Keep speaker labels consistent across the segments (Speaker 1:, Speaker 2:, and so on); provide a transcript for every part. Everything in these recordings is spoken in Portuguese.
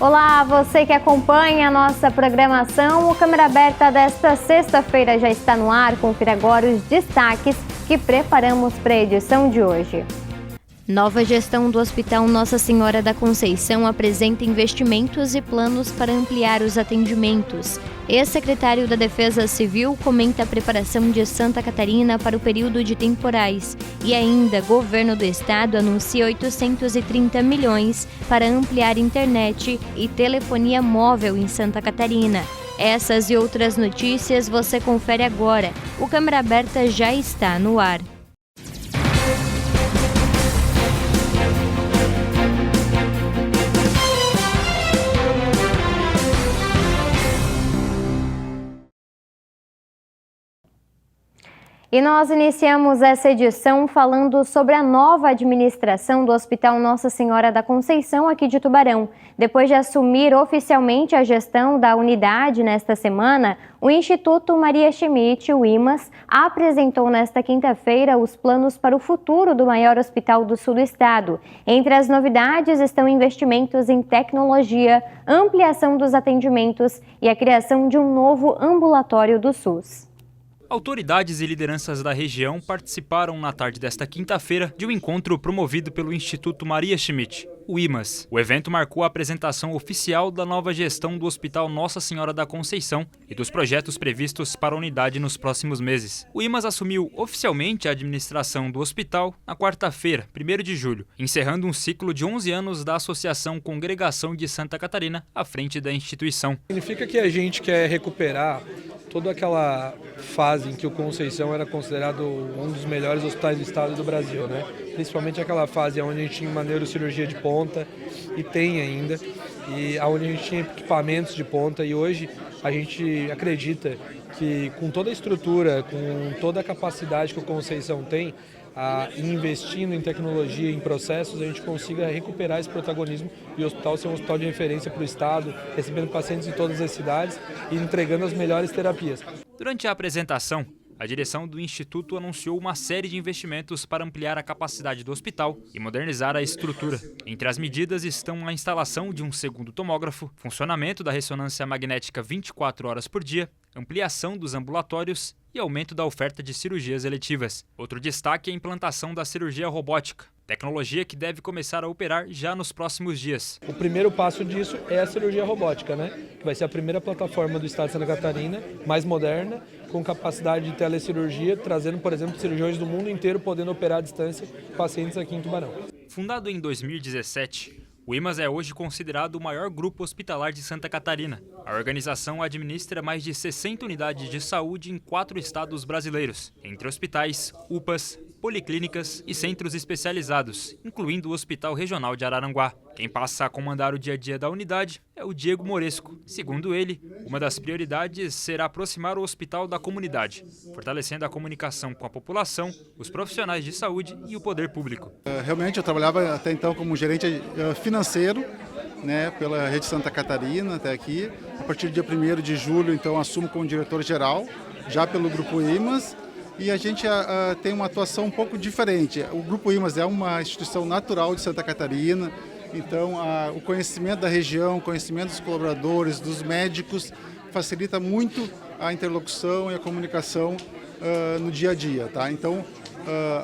Speaker 1: Olá, você que acompanha a nossa programação. O Câmera Aberta desta sexta-feira já está no ar. Confira agora os destaques que preparamos para a edição de hoje. Nova gestão do Hospital Nossa Senhora da Conceição apresenta investimentos e planos para ampliar os atendimentos. Ex-secretário da Defesa Civil comenta a preparação de Santa Catarina para o período de temporais. E ainda, governo do estado anuncia 830 milhões para ampliar internet e telefonia móvel em Santa Catarina. Essas e outras notícias você confere agora. O Câmera Aberta já está no ar. E nós iniciamos essa edição falando sobre a nova administração do Hospital Nossa Senhora da Conceição aqui de Tubarão. Depois de assumir oficialmente a gestão da unidade nesta semana, o Instituto Maria Schmidt, o IMAS, apresentou nesta quinta-feira os planos para o futuro do maior hospital do sul do estado. Entre as novidades estão investimentos em tecnologia, ampliação dos atendimentos e a criação de um novo ambulatório do SUS.
Speaker 2: Autoridades e lideranças da região participaram na tarde desta quinta-feira de um encontro promovido pelo Instituto Maria Schmidt, o IMAS. O evento marcou a apresentação oficial da nova gestão do Hospital Nossa Senhora da Conceição e dos projetos previstos para a unidade nos próximos meses. O IMAS assumiu oficialmente a administração do hospital na quarta-feira, 1º de julho, encerrando um ciclo de 11 anos da Associação Congregação de Santa Catarina à frente da instituição.
Speaker 3: Significa que a gente quer recuperar toda aquela fase em que o Conceição era considerado um dos melhores hospitais do estado e do Brasil, né? Principalmente aquela fase onde a gente tinha uma neurocirurgia de ponta, e tem ainda, e onde a gente tinha equipamentos de ponta, e hoje a gente acredita que com toda a estrutura, com toda a capacidade que o Conceição tem, investindo em tecnologia, em processos, a gente consiga recuperar esse protagonismo e o hospital ser um hospital de referência para o estado, recebendo pacientes de todas as cidades e entregando as melhores terapias.
Speaker 2: Durante a apresentação, a direção do Instituto anunciou uma série de investimentos para ampliar a capacidade do hospital e modernizar a estrutura. Entre as medidas estão a instalação de um segundo tomógrafo, funcionamento da ressonância magnética 24 horas por dia, ampliação dos ambulatórios e aumento da oferta de cirurgias eletivas. Outro destaque é a implantação da cirurgia robótica, tecnologia que deve começar a operar já nos próximos dias.
Speaker 3: O primeiro passo disso é a cirurgia robótica, né? Que vai ser a primeira plataforma do estado de Santa Catarina, mais moderna, com capacidade de telecirurgia, trazendo, por exemplo, cirurgiões do mundo inteiro podendo operar à distância pacientes aqui em Tubarão.
Speaker 2: Fundado em 2017, o IMAS é hoje considerado o maior grupo hospitalar de Santa Catarina. A organização administra mais de 60 unidades de saúde em 4 estados brasileiros, entre hospitais, UPAs, policlínicas e centros especializados, incluindo o Hospital Regional de Araranguá. Quem passa a comandar o dia a dia da unidade é o Diego Moresco. Segundo ele, uma das prioridades será aproximar o hospital da comunidade, fortalecendo a comunicação com a população, os profissionais de saúde e o poder público.
Speaker 4: Realmente eu trabalhava até então como gerente financeiro, né, pela Rede Santa Catarina até aqui. A partir do dia 1º de julho, então, assumo como diretor-geral, já pelo Grupo IMAS. E a gente tem uma atuação um pouco diferente. O Grupo IMAS é uma instituição natural de Santa Catarina, então o conhecimento da região, o conhecimento dos colaboradores, dos médicos, facilita muito a interlocução e a comunicação no dia a dia. Tá? Então,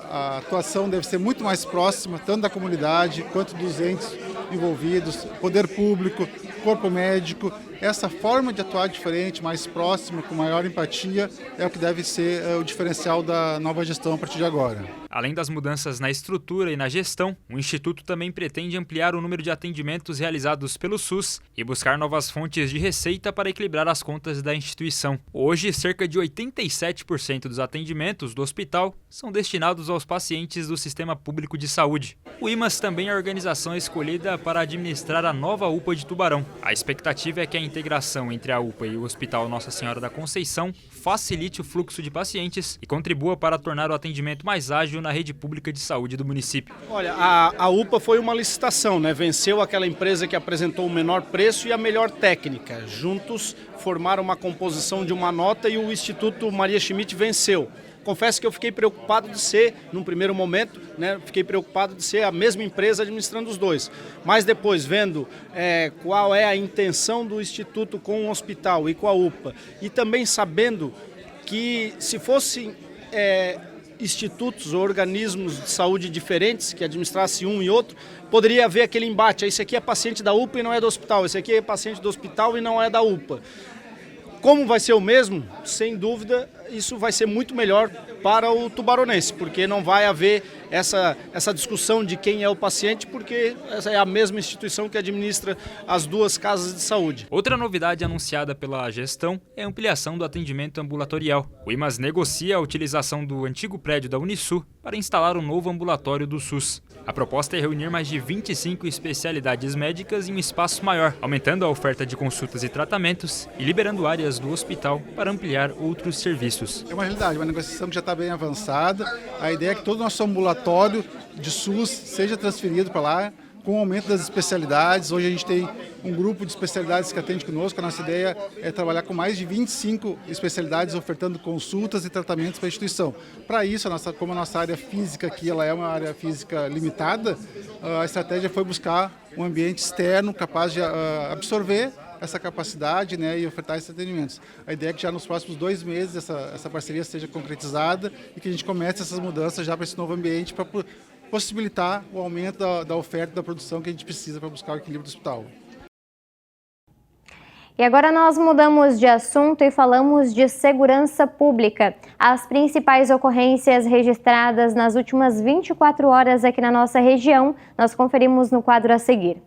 Speaker 4: a atuação deve ser muito mais próxima, tanto da comunidade quanto dos entes envolvidos, poder público, corpo médico. Essa forma de atuar diferente, mais próxima, com maior empatia, é o que deve ser o diferencial da nova gestão a partir de agora.
Speaker 2: Além das mudanças na estrutura e na gestão, o Instituto também pretende ampliar o número de atendimentos realizados pelo SUS e buscar novas fontes de receita para equilibrar as contas da instituição. Hoje, cerca de 87% dos atendimentos do hospital são destinados aos pacientes do Sistema Público de Saúde. O IMAS também é a organização escolhida para administrar a nova UPA de Tubarão. A expectativa é que a integração entre a UPA e o Hospital Nossa Senhora da Conceição facilite o fluxo de pacientes e contribua para tornar o atendimento mais ágil na rede pública de saúde do município.
Speaker 5: Olha, a UPA foi uma licitação, né? Venceu aquela empresa que apresentou o menor preço e a melhor técnica. Juntos formaram uma composição de uma nota e o Instituto Maria Schmidt venceu. Confesso que eu fiquei preocupado de ser, num primeiro momento, né, fiquei preocupado de ser a mesma empresa administrando os dois. Mas depois, vendo qual é a intenção do Instituto com o hospital e com a UPA, e também sabendo que se fossem institutos ou organismos de saúde diferentes que administrassem um e outro, poderia haver aquele embate. Esse aqui é paciente da UPA e não é do hospital, esse aqui é paciente do hospital e não é da UPA. Como vai ser o mesmo, sem dúvida, isso vai ser muito melhor para o tubaronense, porque não vai haver essa discussão de quem é o paciente, porque essa é a mesma instituição que administra as duas casas de saúde.
Speaker 2: Outra novidade anunciada pela gestão é a ampliação do atendimento ambulatorial. O IMAS negocia a utilização do antigo prédio da Unisul para instalar um novo ambulatório do SUS. A proposta é reunir mais de 25 especialidades médicas em um espaço maior, aumentando a oferta de consultas e tratamentos e liberando áreas do hospital para ampliar outros serviços.
Speaker 4: É uma realidade, uma negociação que já está bem avançada. A ideia é que todo o nosso ambulatório de SUS seja transferido para lá, com o aumento das especialidades. Hoje a gente tem um grupo de especialidades que atende conosco. A nossa ideia é trabalhar com mais de 25 especialidades, ofertando consultas e tratamentos para a instituição. Para isso, como a nossa área física aqui ela é uma área física limitada, a estratégia foi buscar um ambiente externo capaz de absorver essa capacidade, né, e ofertar esses atendimentos. A ideia é que já nos próximos 2 meses essa parceria seja concretizada e que a gente comece essas mudanças já para esse novo ambiente, para possibilitar o aumento da oferta e da produção que a gente precisa para buscar o equilíbrio do hospital.
Speaker 1: E agora nós mudamos de assunto e falamos de segurança pública. As principais ocorrências registradas nas últimas 24 horas aqui na nossa região, nós conferimos no quadro a seguir.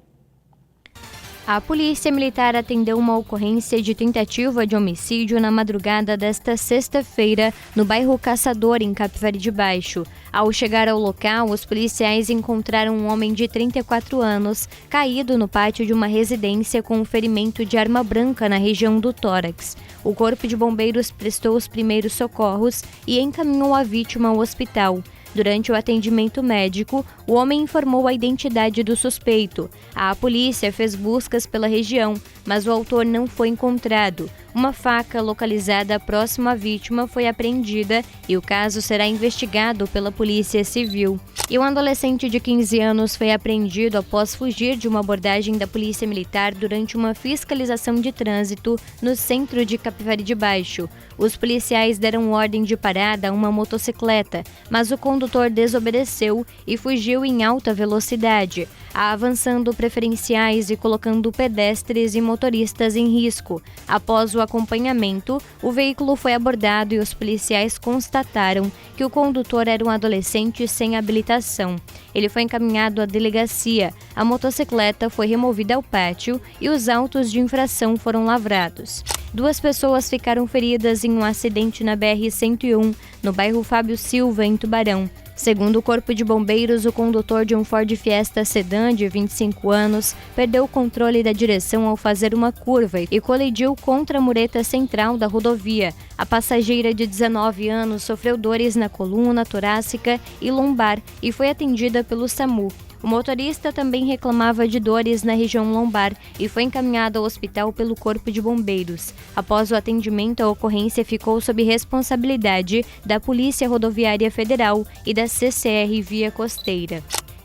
Speaker 1: A Polícia Militar atendeu uma ocorrência de tentativa de homicídio na madrugada desta sexta-feira, no bairro Caçador, em Capivari de Baixo. Ao chegar ao local, os policiais encontraram um homem de 34 anos caído no pátio de uma residência com um ferimento de arma branca na região do tórax. O Corpo de Bombeiros prestou os primeiros socorros e encaminhou a vítima ao hospital. Durante o atendimento médico, o homem informou a identidade do suspeito. A polícia fez buscas pela região, mas o autor não foi encontrado. Uma faca localizada próximo à vítima foi apreendida e o caso será investigado pela Polícia Civil. E um adolescente de 15 anos foi apreendido após fugir de uma abordagem da Polícia Militar durante uma fiscalização de trânsito no centro de Capivari de Baixo. Os policiais deram ordem de parada a uma motocicleta, mas o condutor desobedeceu e fugiu em alta velocidade, avançando preferenciais e colocando pedestres e motoristas em risco. Após o acompanhamento, o veículo foi abordado e os policiais constataram que o condutor era um adolescente sem habilitação. Ele foi encaminhado à delegacia, a motocicleta foi removida ao pátio e os autos de infração foram lavrados. 2 pessoas ficaram feridas em um acidente na BR-101, no bairro Fábio Silva, em Tubarão. Segundo o Corpo de Bombeiros, o condutor de um Ford Fiesta Sedan de 25 anos perdeu o controle da direção ao fazer uma curva e colidiu contra a mureta central da rodovia. A passageira de 19 anos sofreu dores na coluna torácica e lombar e foi atendida pelo SAMU. O motorista também reclamava de dores na região lombar e foi encaminhado ao hospital pelo Corpo de Bombeiros. Após o atendimento, a ocorrência ficou sob responsabilidade da Polícia Rodoviária Federal e da CCR Via Costeira.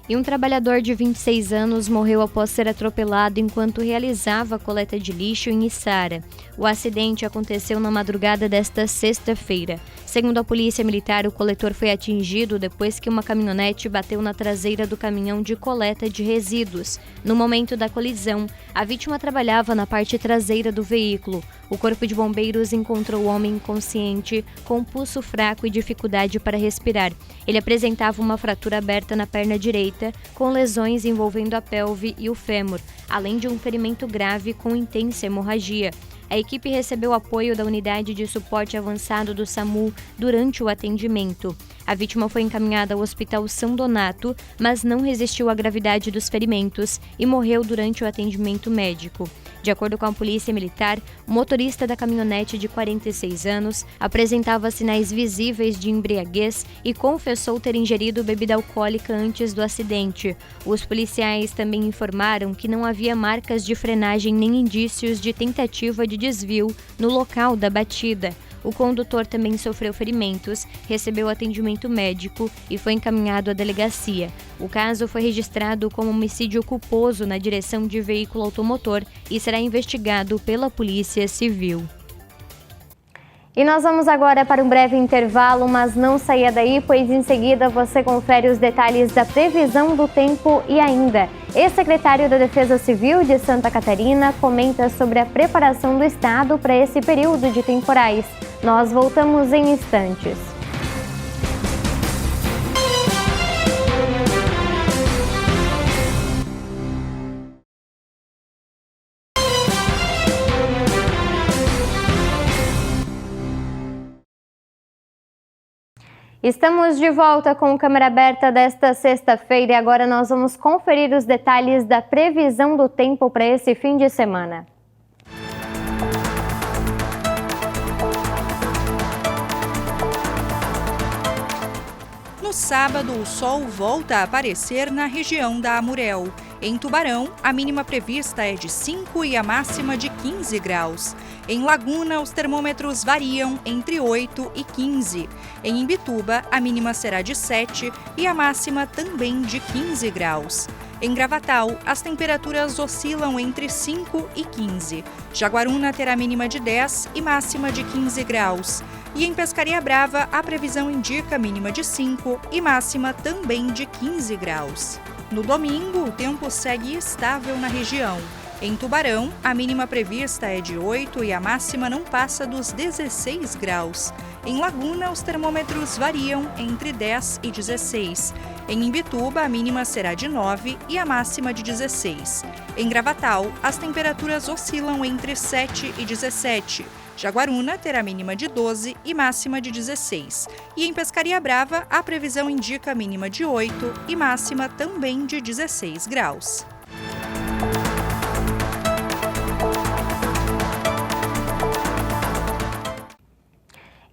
Speaker 1: E um trabalhador de 26 anos morreu após ser atropelado enquanto realizava a coleta de lixo em Içara. O acidente aconteceu na madrugada desta sexta-feira. Segundo a Polícia Militar, o coletor foi atingido depois que uma caminhonete bateu na traseira do caminhão de coleta de resíduos. No momento da colisão, a vítima trabalhava na parte traseira do veículo. O Corpo de Bombeiros encontrou o homem inconsciente, com pulso fraco e dificuldade para respirar. Ele apresentava uma fratura aberta na perna direita, com lesões envolvendo a pelve e o fêmur, além de um ferimento grave com intensa hemorragia. A equipe recebeu apoio da Unidade de Suporte Avançado do SAMU durante o atendimento. A vítima foi encaminhada ao Hospital São Donato, mas não resistiu à gravidade dos ferimentos e morreu durante o atendimento médico. De acordo com a Polícia Militar, o motorista da caminhonete de 46 anos apresentava sinais visíveis de embriaguez e confessou ter ingerido bebida alcoólica antes do acidente. Os policiais também informaram que não havia marcas de frenagem nem indícios de tentativa de desvio no local da batida.
Speaker 6: O condutor também sofreu ferimentos, recebeu atendimento médico e foi encaminhado à delegacia. O caso foi registrado como homicídio culposo na direção de veículo automotor e será investigado pela Polícia Civil.
Speaker 1: E nós vamos agora para um breve intervalo, mas não saia daí, pois em seguida você confere os detalhes da previsão do tempo e ainda. Ex-secretário da Defesa Civil de Santa Catarina comenta sobre a preparação do Estado para esse período de temporais. Nós voltamos em instantes. Estamos de volta com Câmera Aberta desta sexta-feira e agora nós vamos conferir os detalhes da previsão do tempo para esse fim de semana.
Speaker 7: No sábado, o sol volta a aparecer na região da Amurel. Em Tubarão, a mínima prevista é de 5 e a máxima de 15 graus. Em Laguna, os termômetros variam entre 8 e 15. Em Imbituba, a mínima será de 7 e a máxima também de 15 graus. Em Gravatal, as temperaturas oscilam entre 5 e 15. Jaguaruna terá mínima de 10 e máxima de 15 graus. E em Pescaria Brava, a previsão indica mínima de 5 e máxima também de 15 graus. No domingo, o tempo segue estável na região. Em Tubarão, a mínima prevista é de 8 e a máxima não passa dos 16 graus. Em Laguna, os termômetros variam entre 10 e 16. Em Imbituba, a mínima será de 9 e a máxima de 16. Em Gravatal, as temperaturas oscilam entre 7 e 17. Jaguaruna terá mínima de 12 e máxima de 16. E em Pescaria Brava, a previsão indica mínima de 8 e máxima também de 16 graus.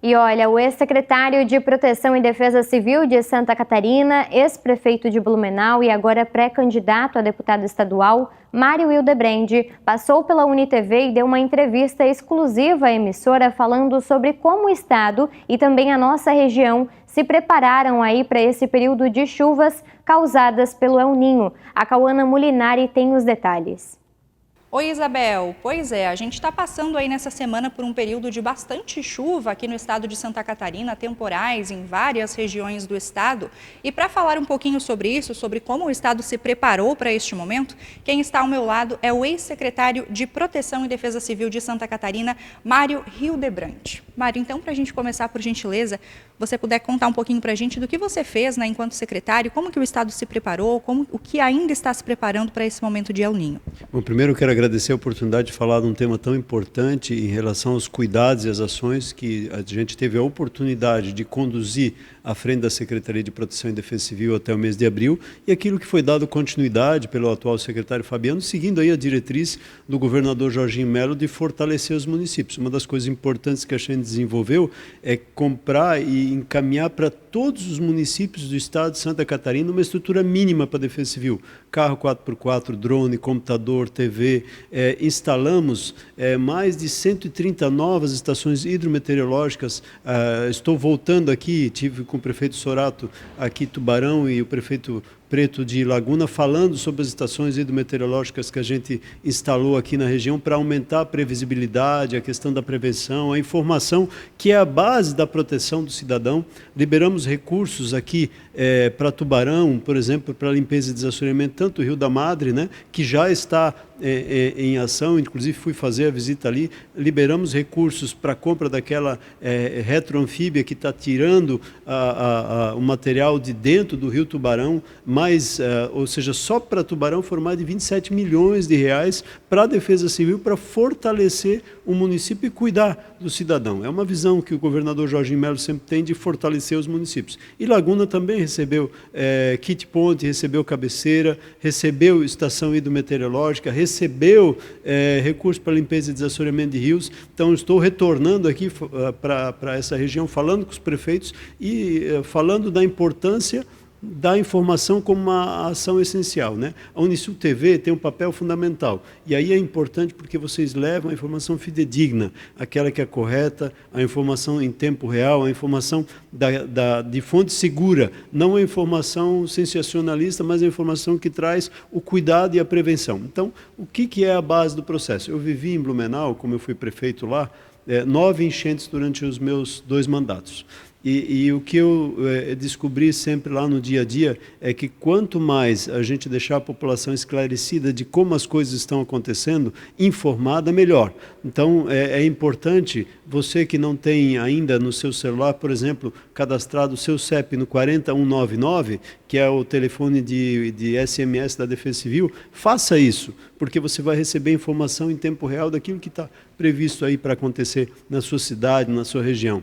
Speaker 1: E olha, o ex-secretário de Proteção e Defesa Civil de Santa Catarina, ex-prefeito de Blumenau e agora pré-candidato a deputado estadual, Mário Hildebrand, passou pela UniTV e deu uma entrevista exclusiva à emissora falando sobre como o estado e também a nossa região se prepararam aí para esse período de chuvas causadas pelo El Niño. A Cauana Molinari tem os detalhes.
Speaker 8: Oi, Isabel. Pois é, a gente está passando aí nessa semana por um período de bastante chuva aqui no estado de Santa Catarina, temporais em várias regiões do estado. E para falar um pouquinho sobre isso, sobre como o estado se preparou para este momento, quem está ao meu lado é o ex-secretário de Proteção e Defesa Civil de Santa Catarina, Mário Hildebrand. Mário, então, para a gente começar, por gentileza, você puder contar um pouquinho para a gente do que você fez, né, enquanto secretário, como que o estado se preparou, o que ainda está se preparando para esse momento de El Niño.
Speaker 9: Bom, primeiro eu quero agradecer a oportunidade de falar de um tema tão importante em relação aos cuidados e às ações que a gente teve a oportunidade de conduzir à frente da Secretaria de Proteção e Defesa Civil até o mês de abril e aquilo que foi dado continuidade pelo atual secretário Fabiano, seguindo aí a diretriz do governador Jorginho Melo de fortalecer os municípios. Uma das coisas importantes que a gente desenvolveu é comprar e encaminhar para todos os municípios do estado de Santa Catarina uma estrutura mínima para a Defesa Civil. Carro 4x4, drone, computador, TV. Instalamos mais de 130 novas estações hidrometeorológicas. Estou voltando aqui, tive com o prefeito Sorato aqui em Tubarão e o prefeito Preto de Laguna, falando sobre as estações hidrometeorológicas que a gente instalou aqui na região para aumentar a previsibilidade, a questão da prevenção, a informação, que é a base da proteção do cidadão. Liberamos recursos aqui para Tubarão, por exemplo, para limpeza e desassoreamento, tanto o Rio da Madre, né, que já está em ação, inclusive fui fazer a visita ali, liberamos recursos para a compra daquela retroanfíbia que está tirando o material de dentro do Rio Tubarão, ou seja, só para Tubarão foram mais de 27 milhões de reais para a Defesa Civil, para fortalecer o município e cuidar do cidadão. É uma visão que o governador Jorginho Melo sempre tem de fortalecer os municípios. E Laguna também recebeu kit ponte, recebeu cabeceira, recebeu estação hidrometeorológica, recebeu recursos para limpeza e desassoreamento de rios. Então, estou retornando aqui para essa região, falando com os prefeitos e falando da importância da informação como uma ação essencial, né? A Unisul TV tem um papel fundamental, e aí é importante porque vocês levam a informação fidedigna, aquela que é correta, a informação em tempo real, a informação de fonte segura, não a informação sensacionalista, mas a informação que traz o cuidado e a prevenção. Então, o que é a base do processo? Eu vivi em Blumenau, como eu fui prefeito lá, 9 enchentes durante os meus 2 mandatos. E o que eu descobri sempre lá no dia a dia é que quanto mais a gente deixar a população esclarecida de como as coisas estão acontecendo, informada, melhor. Então, é importante, você que não tem ainda no seu celular, por exemplo, cadastrado o seu CEP no 40199, que é o telefone de SMS da Defesa Civil, faça isso, porque você vai receber informação em tempo real daquilo que está previsto aí para acontecer na sua cidade, na sua região.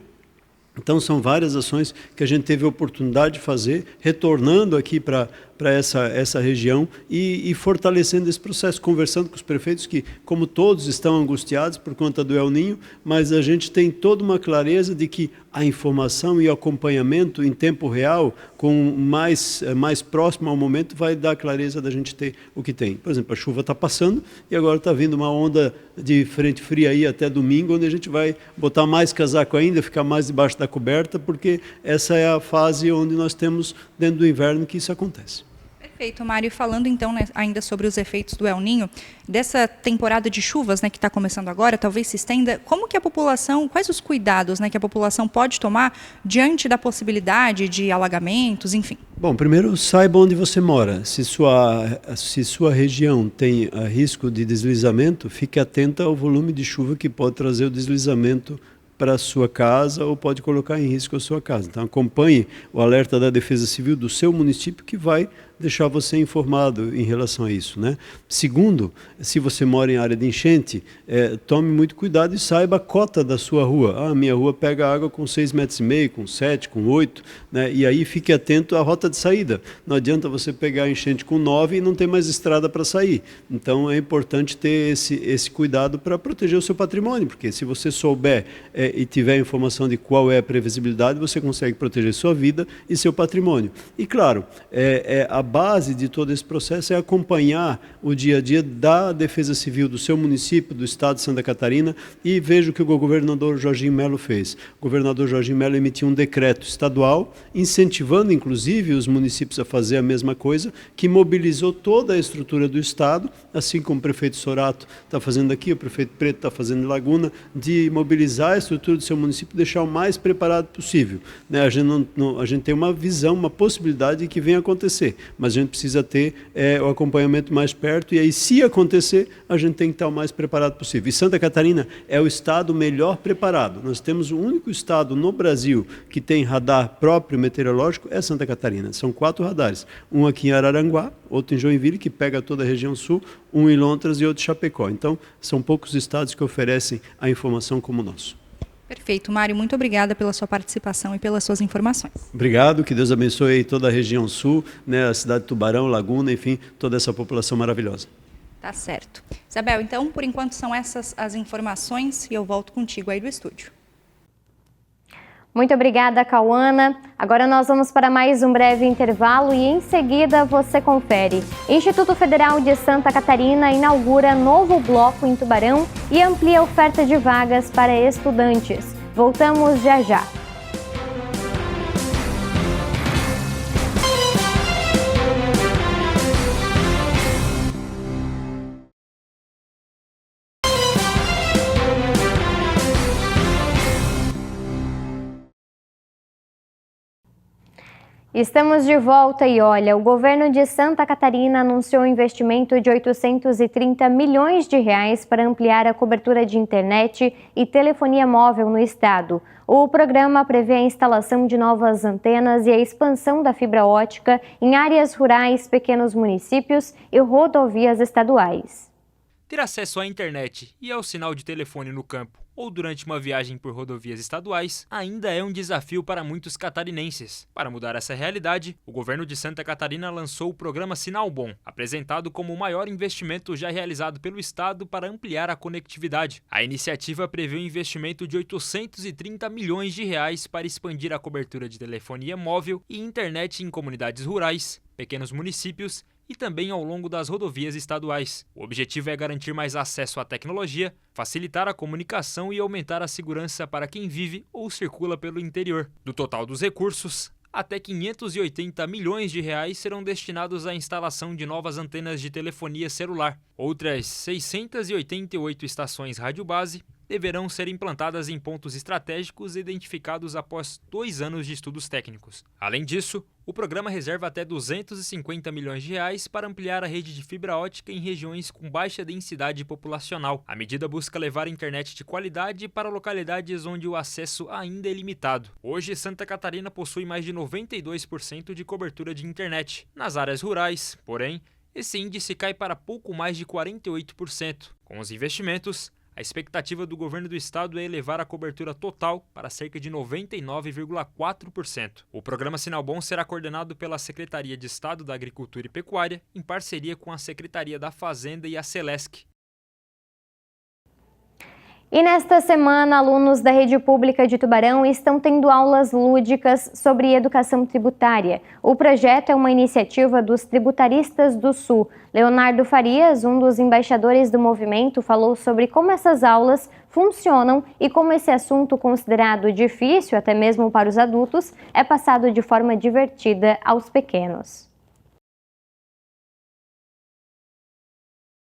Speaker 9: Então, são várias ações que a gente teve a oportunidade de fazer, retornando aqui para essa região e fortalecendo esse processo, conversando com os prefeitos que, como todos, estão angustiados por conta do El Niño, mas a gente tem toda uma clareza de que a informação e o acompanhamento em tempo real, com mais próximo ao momento, vai dar clareza da gente ter o que tem. Por exemplo, a chuva está passando e agora está vindo uma onda de frente fria aí até domingo, onde a gente vai botar mais casaco ainda, ficar mais debaixo da coberta, porque essa é a fase onde nós temos dentro do inverno que isso acontece.
Speaker 8: Perfeito, Mário. Falando então, né, ainda sobre os efeitos do El Niño, dessa temporada de chuvas, né, que está começando agora, talvez se estenda, como que a população, quais os cuidados, né, que a população pode tomar diante da possibilidade de alagamentos, enfim?
Speaker 9: Bom, primeiro saiba onde você mora. Se sua região tem risco de deslizamento, fique atenta ao volume de chuva que pode trazer o deslizamento para a sua casa ou pode colocar em risco a sua casa. Então, acompanhe o alerta da Defesa Civil do seu município, que vai deixar você informado em relação a isso, né? Segundo, se você mora em área de enchente, tome muito cuidado e saiba a cota da sua rua. Ah, minha rua pega água com 6,5 metros, com 7, com 8, né? E aí fique atento à rota de saída. Não adianta você pegar a enchente com 9 e não ter mais estrada para sair. Então é importante ter esse cuidado para proteger o seu patrimônio, porque se você souber e tiver informação de qual é a previsibilidade, você consegue proteger sua vida e seu patrimônio. E claro, a base de todo esse processo é acompanhar o dia a dia da Defesa Civil do seu município, do estado de Santa Catarina, e veja o que o governador Jorginho Melo fez. O governador Jorginho Melo emitiu um decreto estadual, incentivando inclusive os municípios a fazer a mesma coisa, que mobilizou toda a estrutura do estado, assim como o prefeito Sorato está fazendo aqui, o prefeito Preto está fazendo em Laguna, de mobilizar a estrutura do seu município e deixar o mais preparado possível, né? A gente tem uma visão, uma possibilidade de que venha acontecer, mas a gente precisa ter o acompanhamento mais perto, e aí, se acontecer, a gente tem que estar o mais preparado possível. E Santa Catarina é o estado melhor preparado. Nós temos o único estado no Brasil que tem radar próprio meteorológico, é Santa Catarina. São 4 radares, um aqui em Araranguá, outro em Joinville, que pega toda a região sul, um em Lontras e outro em Chapecó. Então, são poucos estados que oferecem a informação como o nosso.
Speaker 8: Perfeito, Mário. Muito obrigada pela sua participação e pelas suas informações.
Speaker 9: Obrigado, que Deus abençoe toda a região sul, né, a cidade de Tubarão, Laguna, enfim, toda essa população maravilhosa.
Speaker 8: Tá certo. Isabel, então, por enquanto são essas as informações e eu volto contigo aí do estúdio.
Speaker 1: Muito obrigada, Cauana. Agora nós vamos para mais um breve intervalo e em seguida você confere. Instituto Federal de Santa Catarina inaugura novo bloco em Tubarão e amplia a oferta de vagas para estudantes. Voltamos já já. Estamos de volta e olha, o governo de Santa Catarina anunciou um investimento de 830 milhões de reais para ampliar a cobertura de internet e telefonia móvel no estado. O programa prevê a instalação de novas antenas e a expansão da fibra ótica em áreas rurais, pequenos municípios e rodovias estaduais.
Speaker 2: Ter acesso à internet e ao sinal de telefone no campo ou durante uma viagem por rodovias estaduais ainda é um desafio para muitos catarinenses. Para mudar essa realidade, o governo de Santa Catarina lançou o programa Sinal Bom, apresentado como o maior investimento já realizado pelo estado para ampliar a conectividade. A iniciativa prevê um investimento de 830 milhões de reais para expandir a cobertura de telefonia móvel e internet em comunidades rurais, pequenos municípios e também ao longo das rodovias estaduais. O objetivo é garantir mais acesso à tecnologia, facilitar a comunicação e aumentar a segurança para quem vive ou circula pelo interior. Do total dos recursos, até 580 milhões de reais serão destinados à instalação de novas antenas de telefonia celular. Outras 688 estações rádio-base deverão ser implantadas em pontos estratégicos identificados após 2 anos de estudos técnicos. Além disso, o programa reserva até 250 milhões de reais para ampliar a rede de fibra ótica em regiões com baixa densidade populacional. A medida busca levar a internet de qualidade para localidades onde o acesso ainda é limitado. Hoje, Santa Catarina possui mais de 92% de cobertura de internet. Nas áreas rurais, porém, esse índice cai para pouco mais de 48%. Com os investimentos, a expectativa do governo do estado é elevar a cobertura total para cerca de 99,4%. O programa Sinal Bom será coordenado pela Secretaria de Estado da Agricultura e Pecuária, em parceria com a Secretaria da Fazenda e a Celesc.
Speaker 1: E nesta semana, alunos da rede pública de Tubarão estão tendo aulas lúdicas sobre educação tributária. O projeto é uma iniciativa dos tributaristas do Sul. Leonardo Farias, um dos embaixadores do movimento, falou sobre como essas aulas funcionam e como esse assunto, considerado difícil até mesmo para os adultos, é passado de forma divertida aos pequenos.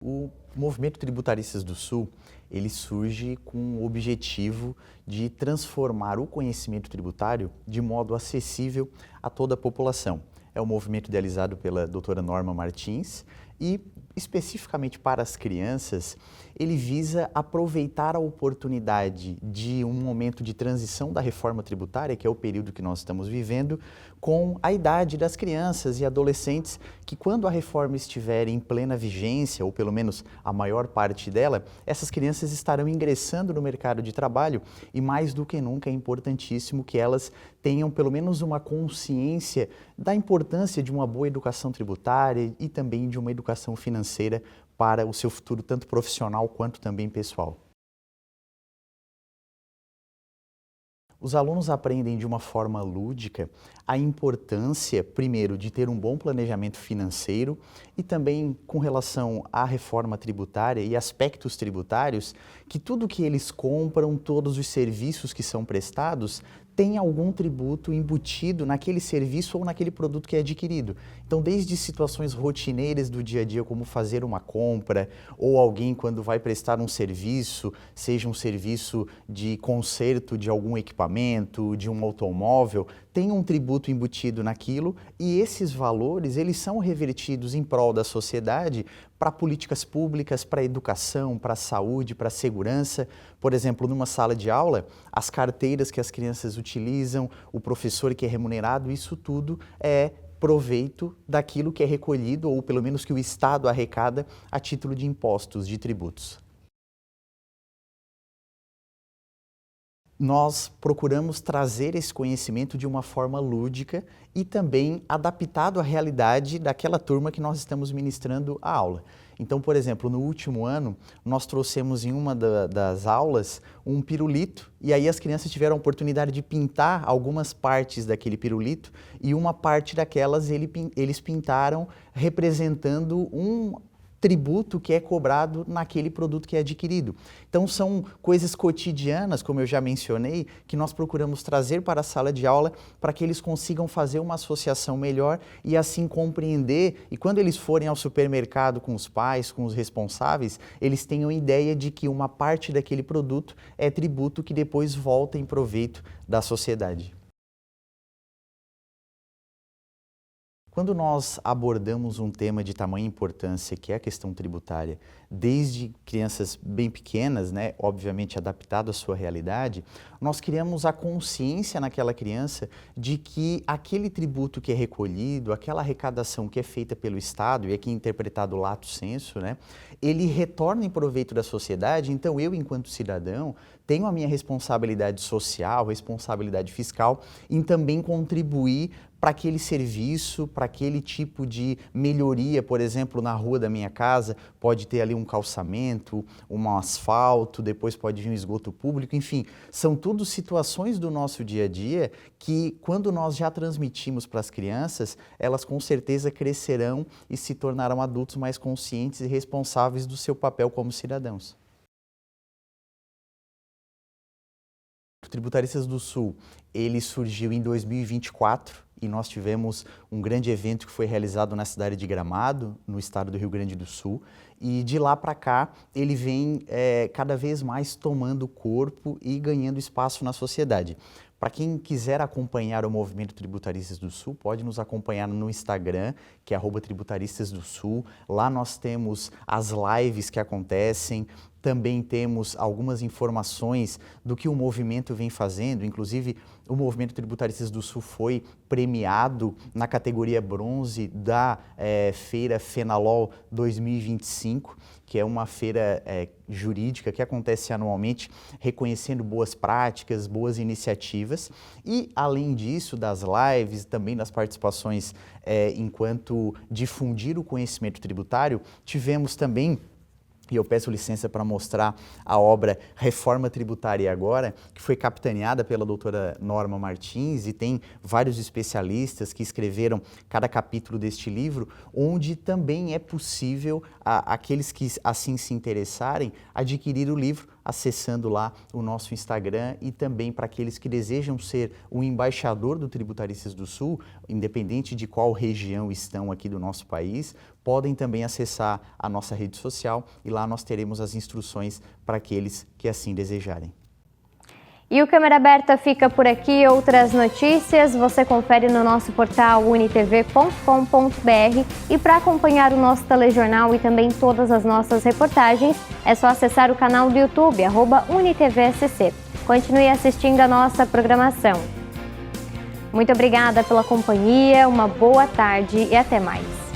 Speaker 10: O movimento Tributaristas do Sul, ele surge com o objetivo de transformar o conhecimento tributário de modo acessível a toda a população. É um movimento idealizado pela doutora Norma Martins e, especificamente para as crianças, ele visa aproveitar a oportunidade de um momento de transição da reforma tributária, que é o período que nós estamos vivendo, com a idade das crianças e adolescentes, que quando a reforma estiver em plena vigência, ou pelo menos a maior parte dela, essas crianças estarão ingressando no mercado de trabalho e mais do que nunca é importantíssimo que elas tenham pelo menos uma consciência da importância de uma boa educação tributária e também de uma educação financeira para o seu futuro, tanto profissional quanto também pessoal. Os alunos aprendem de uma forma lúdica a importância, primeiro, de ter um bom planejamento financeiro e também com relação à reforma tributária e aspectos tributários, que tudo que eles compram, todos os serviços que são prestados, tem algum tributo embutido naquele serviço ou naquele produto que é adquirido. Então, desde situações rotineiras do dia a dia, como fazer uma compra, ou alguém quando vai prestar um serviço, seja um serviço de conserto de algum equipamento, de um automóvel, tem um tributo embutido naquilo e esses valores, eles são revertidos em prol da sociedade para políticas públicas, para a educação, para a saúde, para a segurança. Por exemplo, numa sala de aula, as carteiras que as crianças utilizam, o professor que é remunerado, isso tudo é proveito daquilo que é recolhido, ou pelo menos que o Estado arrecada a título de impostos, de tributos. Nós procuramos trazer esse conhecimento de uma forma lúdica e também adaptado à realidade daquela turma que nós estamos ministrando a aula. Então, por exemplo, no último ano, nós trouxemos em uma das aulas um pirulito e aí as crianças tiveram a oportunidade de pintar algumas partes daquele pirulito e uma parte daquelas eles pintaram representando um tributo que é cobrado naquele produto que é adquirido. Então são coisas cotidianas, como eu já mencionei, que nós procuramos trazer para a sala de aula para que eles consigam fazer uma associação melhor e assim compreender, e quando eles forem ao supermercado com os pais, com os responsáveis, eles tenham ideia de que uma parte daquele produto é tributo que depois volta em proveito da sociedade. Quando nós abordamos um tema de tamanha importância, que é a questão tributária, desde crianças bem pequenas, né, obviamente adaptado à sua realidade, nós criamos a consciência naquela criança de que aquele tributo que é recolhido, aquela arrecadação que é feita pelo Estado, e aqui interpretado lato sensu, né, ele retorna em proveito da sociedade. Então eu, enquanto cidadão, tenho a minha responsabilidade social, responsabilidade fiscal em também contribuir para aquele serviço, para aquele tipo de melhoria. Por exemplo, na rua da minha casa pode ter ali um calçamento, um asfalto, depois pode vir um esgoto público, enfim, são tudo situações do nosso dia a dia que, quando nós já transmitimos para as crianças, elas com certeza crescerão e se tornarão adultos mais conscientes e responsáveis do seu papel como cidadãos. O Tributaristas do Sul, ele surgiu em 2024 e nós tivemos um grande evento que foi realizado na cidade de Gramado, no estado do Rio Grande do Sul, e de lá para cá ele vem cada vez mais tomando corpo e ganhando espaço na sociedade. Para quem quiser acompanhar o Movimento Tributaristas do Sul, pode nos acompanhar no Instagram, que é @Tributaristas do Sul. Lá nós temos as lives que acontecem, também temos algumas informações do que o movimento vem fazendo, inclusive o Movimento Tributaristas do Sul foi premiado na categoria bronze da Feira Fenalol 2025, que é uma feira jurídica que acontece anualmente, reconhecendo boas práticas, boas iniciativas. E, além disso, das lives, também das participações enquanto difundir o conhecimento tributário, tivemos também, e eu peço licença para mostrar a obra Reforma Tributária Agora, que foi capitaneada pela doutora Norma Martins, e tem vários especialistas que escreveram cada capítulo deste livro, onde também é possível aqueles que assim se interessarem adquirir o livro acessando lá o nosso Instagram, e também para aqueles que desejam ser o embaixador do Tributaristas do Sul, independente de qual região estão aqui do nosso país, podem também acessar a nossa rede social e lá nós teremos as instruções para aqueles que assim desejarem.
Speaker 1: E o Câmera Aberta fica por aqui. Outras notícias você confere no nosso portal unitv.com.br, e para acompanhar o nosso telejornal e também todas as nossas reportagens, é só acessar o canal do YouTube, @UniTVSC. Continue assistindo a nossa programação. Muito obrigada pela companhia, uma boa tarde e até mais.